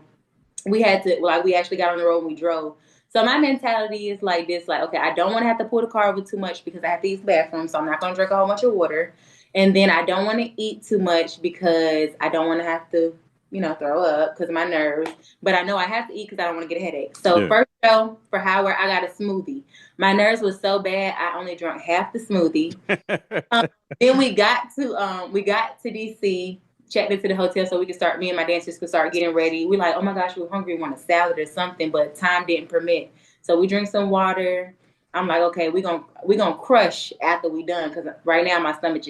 we actually got on the road and we drove. So my mentality is like this, like, okay, I don't want to have to pull the car over too much because I have to use the bathroom, so I'm not going to drink a whole bunch of water. And then I don't want to eat too much because I don't want to have to, throw up because of my nerves. But I know I have to eat because I don't want to get a headache. So First show for Howard, I got a smoothie. My nerves was so bad, I only drank half the smoothie. Then we got to DC, checked into the hotel so me and my dancers could start getting ready. We like, oh my gosh, we're hungry, we want a salad or something, but time didn't permit. So we drink some water. I'm like, okay, we gonna crush after we done because right now my stomach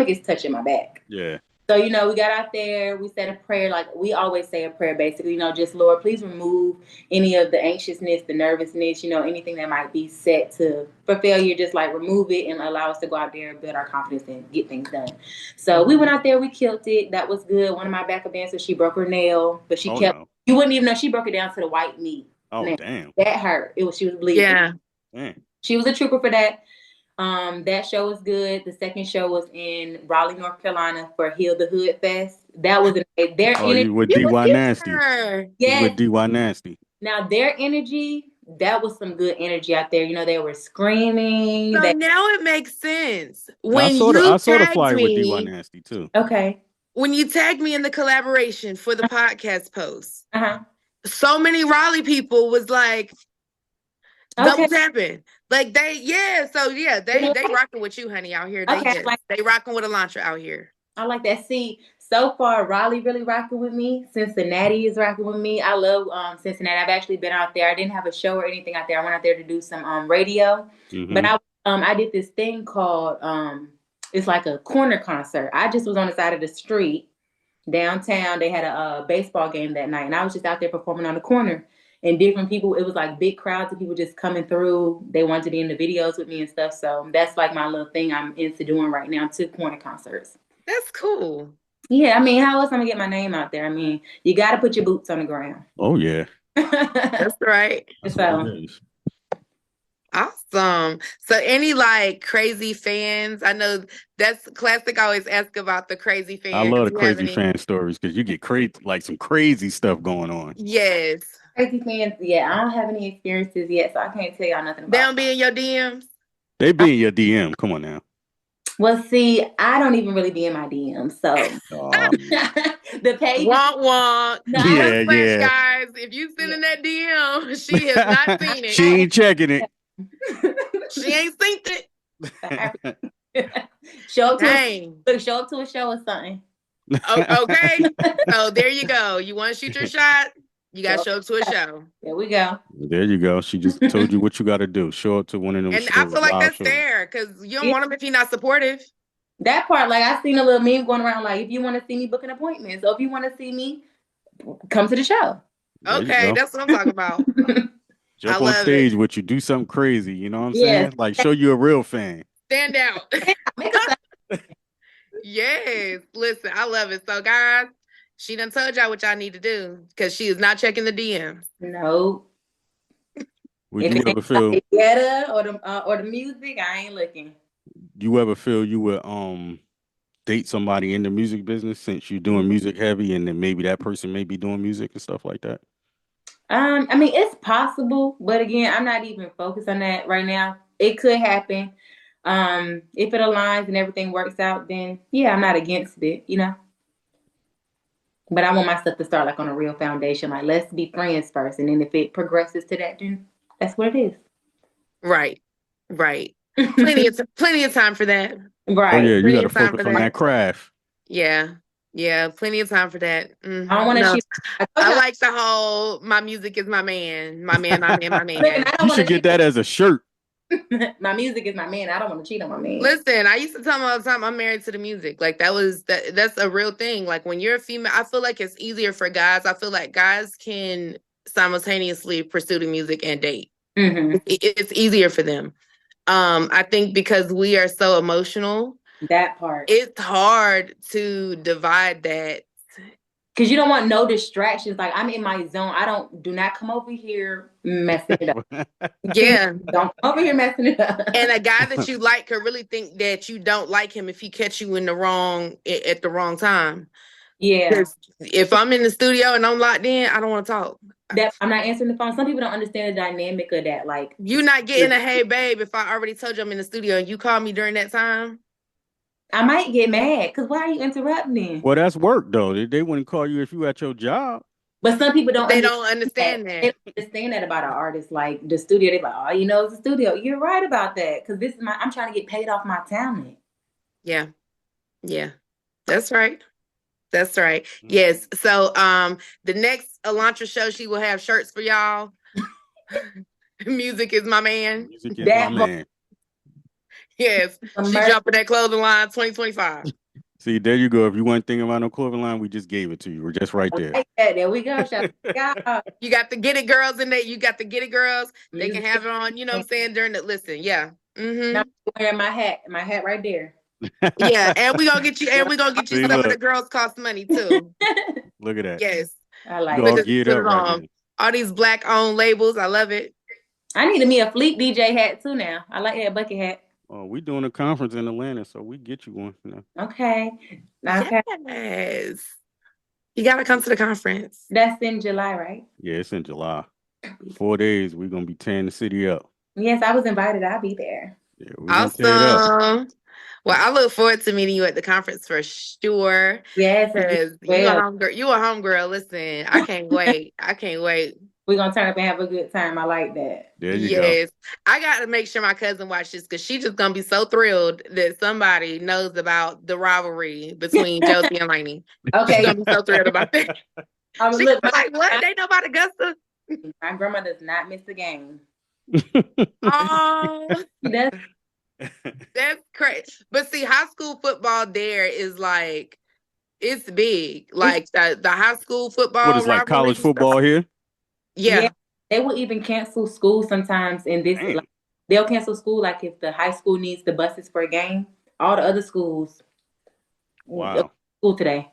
is touching my back. Yeah. So, we got out there, we said a prayer, like we always say a prayer, basically, just Lord, please remove any of the anxiousness, the nervousness, anything that might be set for failure, just like remove it and allow us to go out there and build our confidence and get things done. So we went out there, we killed it. That was good. One of my backup dancers, she broke her nail, but you wouldn't even know she broke it down to the white meat. Oh, now, damn. That hurt. She was bleeding. Yeah. Damn. She was a trooper for that. That show was good. The second show was in Raleigh, North Carolina for Heal the Hood Fest. That was you with DY Nasty. Yes. With DY Nasty. Now their energy, that was some good energy out there. They were screaming. So now it makes sense. When I saw the flyer with DY Nasty too. Okay. When you tagged me in the collaboration for the podcast post, so many Raleigh people was like, double tapping. Like they rocking with you, honey, out here. They rocking with Alantra out here. I like that. See, so far Raleigh really rocking with me. Cincinnati is rocking with me. I love Cincinnati. I've actually been out there. I didn't have a show or anything out there. I went out there to do some radio. Mm-hmm. But I was I did this thing called it's like a corner concert. I just was on the side of the street downtown. They had a baseball game that night, and I was just out there performing on the corner. And different people, it was like big crowds of people just coming through. They wanted to be in the videos with me and stuff. So that's like my little thing I'm into doing right now, to corner concerts. That's cool. Yeah, I mean, how else I'm gonna get my name out there? I mean, you got to put your boots on the ground. Oh yeah, that's right. So awesome. So any like crazy fans? I know that's Klassik. Always ask about the crazy fans. I love the crazy fan stories because you get crazy, like some crazy stuff going on. Yes. Crazy fans, yeah. I don't have any experiences yet, so I can't tell y'all nothing about. They don't be in your DMs? They be in your DM. Come on now. Well, see, I don't even really be in my DMs, so the page. Want. No, yeah. Guys, if you send in that DM, she has not seen it. She ain't checking it. She ain't synced it. Show up to a show or something. Okay. So there you go. You want to shoot your shot? You got to show up to a show. There we go. There you go. She just told you what you got to do. Show up to one of them. And shows, I feel like that's shows. fair because you don't want him if he's not supportive. That part, like I seen a little meme going around, like if you want to see me, book an appointment. So if you want to see me, come to the show. Okay, that's what I'm talking about. Jump on stage with you, do something crazy. You know what I'm saying? Like show you a real fan. Stand out. Yes. Listen, I love it. So guys, she done told y'all what y'all need to do because she is not checking the DMs. No. Would you ever feel or the music? I ain't looking. You ever feel you would date somebody in the music business since you're doing music heavy, and then maybe that person may be doing music and stuff like that? I mean, it's possible, but again, I'm not even focused on that right now. It could happen. If it aligns and everything works out, then yeah, I'm not against it, you know. But I want my stuff to start like on a real foundation. Like, let's be friends first, and then if it progresses to that, then that's what it is. Right. Plenty of time for that. Right. Oh yeah, you got to focus on that craft. Yeah, plenty of time for that. Mm-hmm. I don't want to. I like the whole "my music is my man." You should get that as a shirt. My music is my man. I don't want to cheat on my man. Listen, I used to tell them all the time, I'm married to the music. Like that's a real thing. Like when you're a female, I feel like it's easier for guys. I feel like guys can simultaneously pursue the music and date. Mm-hmm. It's easier for them. I think because we are so emotional, that part, it's hard to divide that. Because you don't want no distractions. Like I'm in my zone. Do not come over here messing it up. Yeah. Don't come over here messing it up. And a guy that you like could really think that you don't like him if he catch you at the wrong time. Yeah. If I'm in the studio and I'm locked in, I don't want to talk. I'm not answering the phone. Some people don't understand the dynamic of that. Like you're not getting a hey babe if I already told you I'm in the studio and you call me during that time. I might get mad because why are you interrupting? Well, that's work though. They wouldn't call you if you at your job. But some people don't. They don't understand that. They don't understand that about an artist. Like the studio, they're like, "Oh, you know, it's the studio." You're right about that because this is I'm trying to get paid off my talent. Yeah, that's right. Yes. So, the next Alantra show, she will have shirts for y'all. Music is my man. Music is my man. Yes, she jumping that clothing line 2025. See, there you go. If you weren't thinking about no clothing line, we just gave it to you. We're just right there. There we go. You got the Get It girls in there. You got the Get It girls. They can have it on. You know what I'm saying? During the listen. Yeah. Mm-hmm. I'm wearing my hat right there. Yeah, and we're gonna get you. And we're gonna get you. Some of the girls cost money too. Look at that. Yes, I like it. All geared up right all these black-owned labels. I love it. I needed me a Fleet DJ hat too. Now I like that bucket hat. Oh, we're doing a conference in Atlanta, so we get you one. You know. Okay. Yes. You gotta come to the conference. That's in July, right? Yeah, it's in July. 4 days. We're gonna be tearing the city up. Yes, I was invited. I'll be there. Yeah, awesome. Well, I look forward to meeting you at the conference for sure. Yes, you a homegirl. Listen, I can't wait. We're gonna turn up and have a good time. I like that. There you go. I got to make sure my cousin watches because she's just gonna be so thrilled that somebody knows about the rivalry between Josie and Lainey. Okay, she's gonna be so thrilled about that. She's like, what? They know about Augusta? My grandma does not miss the game. Oh, That's crazy. But see, high school football there is like, it's big. Like the high school football What is like college rivalries and stuff. football here? Yeah. They will even cancel school sometimes in this. Damn. Like, they'll cancel school like if the high school needs the buses for a game. All the other schools, Wow. school today.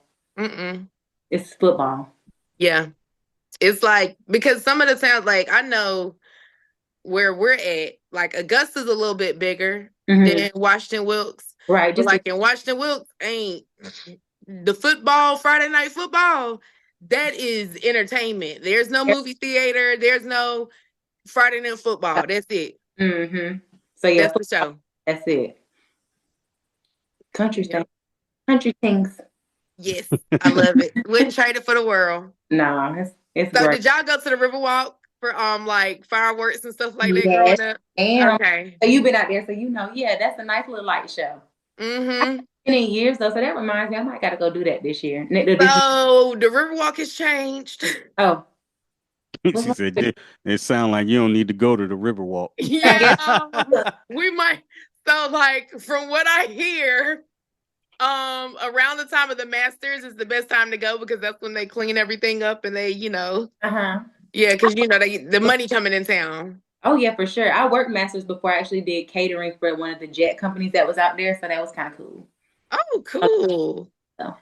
It's football. Yeah. It's like, because some of the towns, like I know where we're at, like Augusta's a little bit bigger than Washington Wilkes. Right. Just like in Washington Wilkes, ain't the football, Friday night football, that is entertainment. There's no movie theater. There's no Friday night football. That's it. So yeah, that's the show. That's it. Country things. Country things. Yes, I love it. Wouldn't trade it for the world. No, it's so great. Did y'all go to the Riverwalk for like fireworks and stuff like that growing up? Okay. So you've been out there, so you know, that's a nice little light show. In years though, so that reminds me, I might gotta go do that this year. So the Riverwalk has changed. Oh. She said it sounds like you don't need to go to the Riverwalk. Yeah. We might. So like from what I hear, around the time of the Masters is the best time to go because that's when they clean everything up and they, yeah, because the money coming in town. Oh yeah, for sure. I worked Masters before I actually did catering for one of the jet companies that was out there, so that was kind of cool. Oh, cool. So.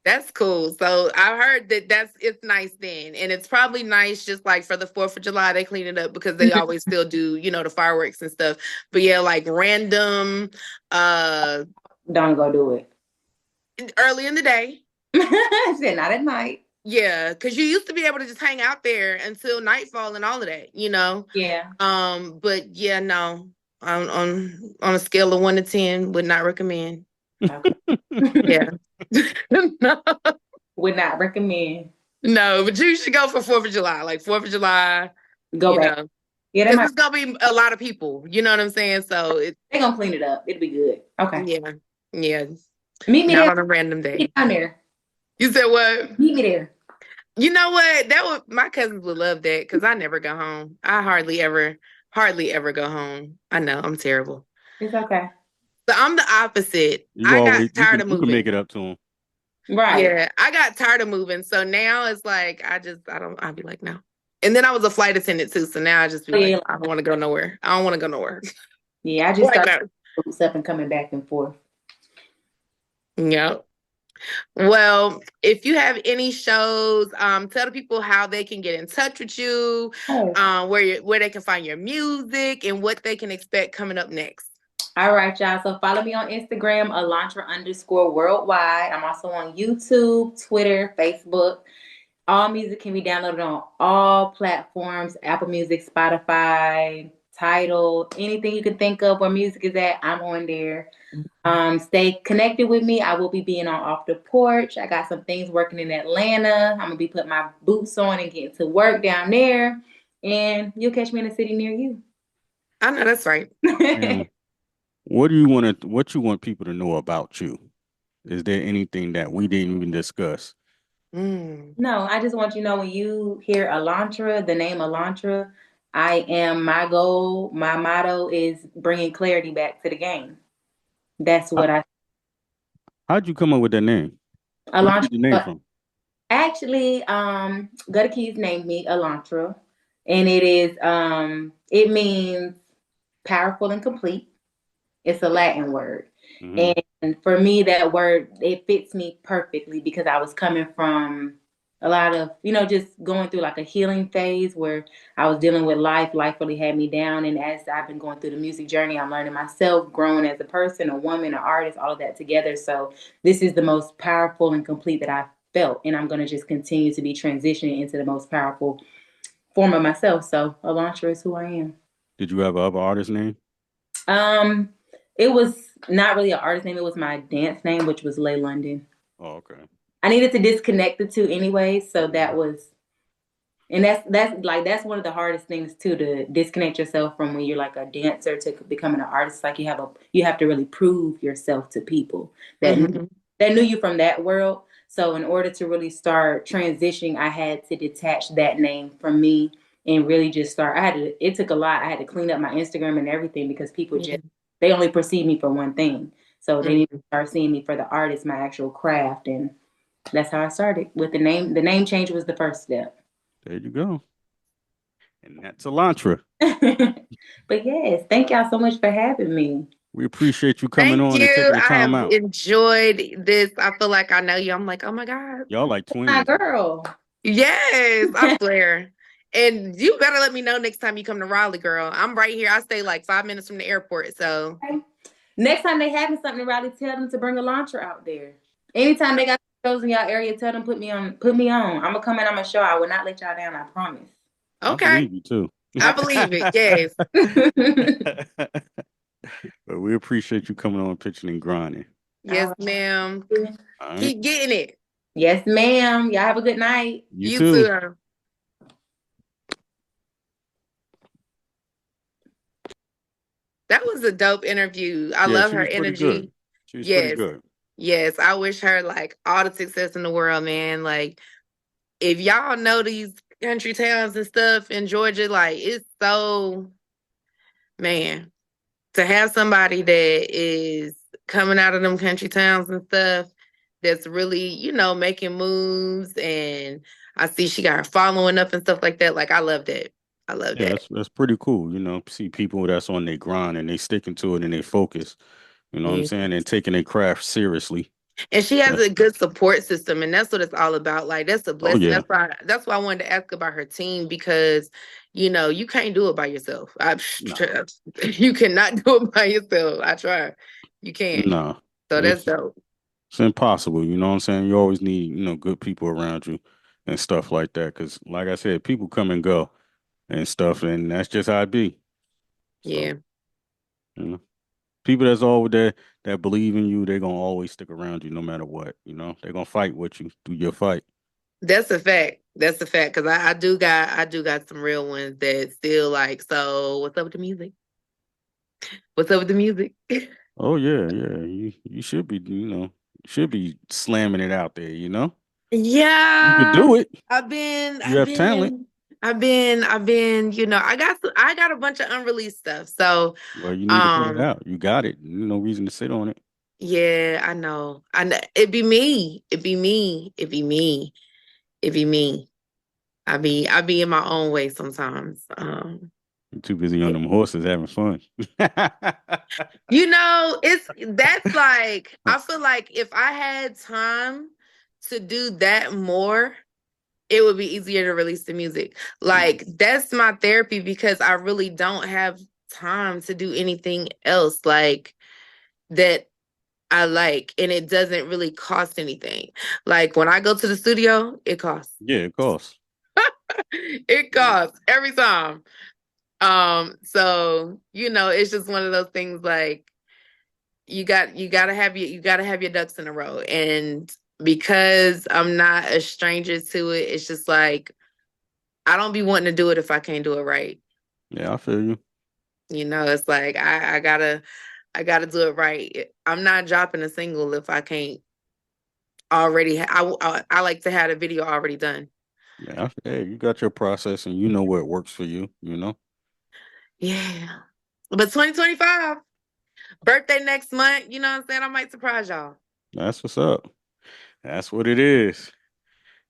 That's cool. So I heard that it's nice then, and it's probably nice just like for the 4th of July they clean it up because they always still do the fireworks and stuff. But yeah, like random. Don't go do it early in the day. Said not at night. Yeah, because you used to be able to just hang out there until nightfall and all of that, Yeah. But yeah, no. On a scale of 1 to 10, would not recommend. Okay. Yeah. No. Would not recommend. No, but you should go for 4th of July. Like 4th of July. Go back. Yeah, it's gonna be a lot of people. You know what I'm saying? So they're gonna clean it up. It'll be good. Okay. Yeah. Yeah. Meet me there on a random day. Meet down there. You said what? Meet me there. You know what? My cousins would love that because I never go home. I hardly ever go home. I know I'm terrible. It's okay. So I'm the opposite. I got tired of moving. You can make it up to them. Right. Yeah. I got tired of moving. So now it's like, I'll be like, no. And then I was a flight attendant too. So now I just be like, I don't want to go nowhere. I don't want to go nowhere. Yeah. I just started stuff and coming back and forth. Yep. Well, if you have any shows, tell the people how they can get in touch with you, where they can find your music and what they can expect coming up next. All right, y'all. So follow me on Instagram, Alantra_worldwide. I'm also on YouTube, Twitter, Facebook. All music can be downloaded on all platforms, Apple Music, Spotify, Tidal, anything you can think of where music is at, I'm on there. Stay connected with me. I will be being on Off the Porch. I got some things working in Atlanta. I'm going to be putting my boots on and getting to work down there. And you'll catch me in a city near you. I know that's right. What you want people to know about you? Is there anything that we didn't even discuss? No, I just want you to know when you hear Alantra, the name Alantra, my goal, my motto is bringing clarity back to the game. That's what How'd you come up with that name? Alantra. Where did the name from? Actually, Gutta Keys named me Alantra, and it means powerful and complete. It's a Latin word. And for me, that word, it fits me perfectly because I was coming from a lot of, just going through like a healing phase where I was dealing with life. Life really had me down. And as I've been going through the music journey, I'm learning myself, growing as a person, a woman, an artist, all of that together. So this is the most powerful and complete that I've felt. And I'm going to just continue to be transitioning into the most powerful form of myself. So Alantra is who I am. Did you have an other artist name? It was not really an artist name. It was my dance name, which was Lay London. Oh, okay. I needed to disconnect the two anyway. So that was, and that's one of the hardest things too, to disconnect yourself from when you're like a dancer to becoming an artist. Like you have to really prove yourself to people that knew you from that world. So in order to really start transitioning, I had to detach that name from me and really just start. It took a lot. I had to clean up my Instagram and everything because people just they only perceive me for one thing. So they need to start seeing me for the artist, my actual craft. And that's how I started with the name. The name change was the first step. There you go. And that's Alantra. But yes, thank y'all so much for having me. We appreciate you coming Thank on and you. taking the I time have out. enjoyed this. I feel like I know you. I'm like, oh my God. Y'all like My twins. girl. Yes, I swear. And you better let me know next time you come to Raleigh, girl. I'm right here. I stay like 5 minutes from the airport. So Next time they having something in Raleigh, tell them to bring Alantra out there. Anytime they got shows in y'all area, tell them put me on. I'm gonna come in on my show. I will not let y'all down. I promise. I okay. believe you too. I believe it. Yes. But we appreciate you coming on, pitching and grinding. Yes, ma'am. All right. Keep getting it. Yes, ma'am. Y'all have a good night. You too. That was a dope interview. I love her energy. She was yes. pretty good. Yes. I wish her like all the success in the world, man. Like, if y'all know these country towns and stuff in Georgia, like it's so, man, to have somebody that is coming out of them country towns and stuff that's really, you know, making moves, and I see she got her following up and stuff like that. Like, I love that. I love that. That's pretty cool. You know, see people that's on their grind and they sticking to it and they focus. You know what I'm saying? And taking their craft seriously. And she has a good support system, and that's what it's all about. Like, that's a blessing. yeah. That's why I wanted to ask about her team, because you know you can't do it by yourself. You cannot do it by yourself. I try. You can't. No. So that's dope. It's impossible. You know what I'm saying? You always need, you know, good people around you and stuff like that. Because, like I said, people come and go and stuff, and that's just how it be. So, Yeah. you know, people that's always there that believe in you, they're gonna always stick around you no matter what. You know, they're gonna fight with you through your fight. That's a fact. That's a fact. Because I do got some real ones that still like. So what's up with the music? What's up with the music? Oh yeah. You should be, you know, should be slamming it out there. You know. Yeah. You could do it. You have talent. I've been, you know, I got a bunch of unreleased stuff. So well, you need to put it out. You got it. No reason to sit on it. Yeah, I know. I know. It'd be me. It'd be me. It'd be me. It'd be me. I be in my own way sometimes. You're too busy on them horses having fun. You know, that's like, I feel like if I had time to do that more, it would be easier to release the music. Like, that's my therapy, because I really don't have time to do anything else like that I like, and it doesn't really cost anything. Like, when I go to the studio, it costs. Yeah, it costs. It costs every time. So, you know, it's just one of those things, like, you gotta have your ducks in a row. And because I'm not a stranger to it, it's just like, I don't be wanting to do it if I can't do it right. Yeah, I feel you. You know, it's like I gotta do it right. I'm not dropping a single if I can't already. I like to have a video already done. Yeah, hey, you got your process and you know where it works for you. You know. Yeah, but 2025 birthday next month. You know what I'm saying? I might surprise y'all. That's what's up. That's what it is.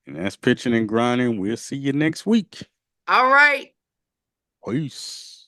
And that's pitching and grinding. We'll see you next week. All right. Peace.